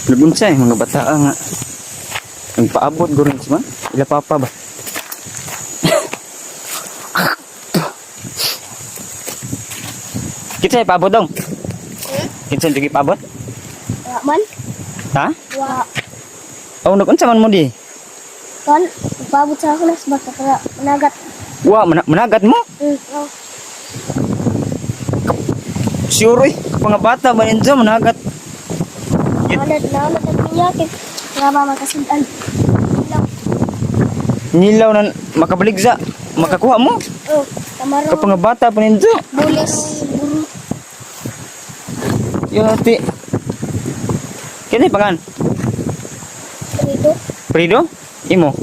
Nagunsay mga bata nga. Ang paabot gurin man. Ila papa ba? Kita paabot dong. Kita juga paabot. Wa man. Ha? Wa. Oh, nagunsa man mo di? Kan, pabot sa ako na sa bata para managat. Wa managat mo? Oh. Sure, kapag bata ba ninyo managat? Alad na ako sa pinyakit. Nga ba makasidan. Nilaw na makabaligza. Makakuha mo? Oh, kamaro. Kapag bata pa ninyo. Bulis. Buru. Yati. Kini pangan? Dito. Prido? Imo?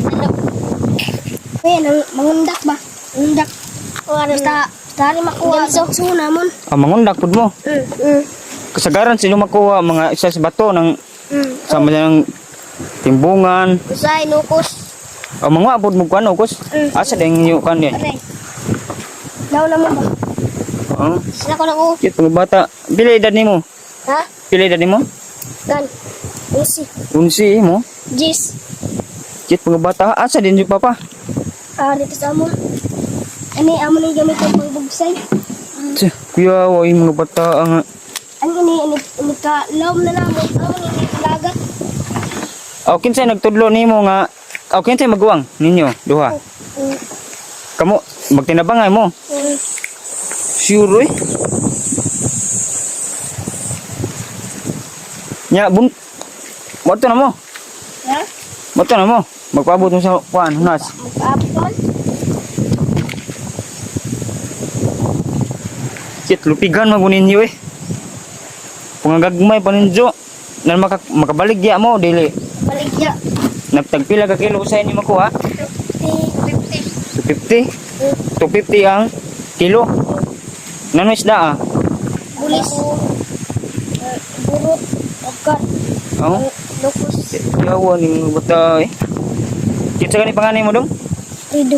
Kaya nang mangundak ba? Mangundak. Basta, dari makuha. So namon. Mangundak pud mo. Kasagaran sila makuha mga isa sa bato ng sama ng timbungan. Usay, nukos. Mga abot mo kuan ukos. Asa ding yung kan yan? Aray. Law naman ba? Sila ko na ko. Kit mga bata. Pila edad nimo? Ha? Pila edad nimo? Gan. Isi. Unsi mo. Jis. Kit mga bata. Asa din yung papa? Dito sa amon. Ani, amon yung gamit yung pangbugsay. Kuya, wa yung mga bata nga. Ano ini ka law na namon. Amon yung talagat. Aw kinsay nagtudlo nimo nga aw kinsay maguwang ninyo duha. Kamu magtinabangay mo. Sure. Nya bun. Moto na mo. Ha? Moto na mo. Magpaabot mo sa kuan hunas. Magkaapon. Kit lupigan magunin niyo eh. Pangagagmay pa ninyo. Na makabalik dia mo dili. Baligya. Nagtagpila ka kilo sa inyo makuha? 50. 250. 250 ang kilo. Nano isda ah? Bulis. Burot. Okat. Oh. Lukos. Yawa ni mga bata eh. Kitsa ka ni panganay mo dong? Rido.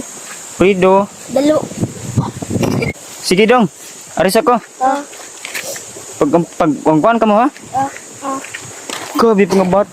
Prido. Dalo. Sige dong. Aris ako. Pag kuan ka mo ha? Ah. Gabi pa nga bata.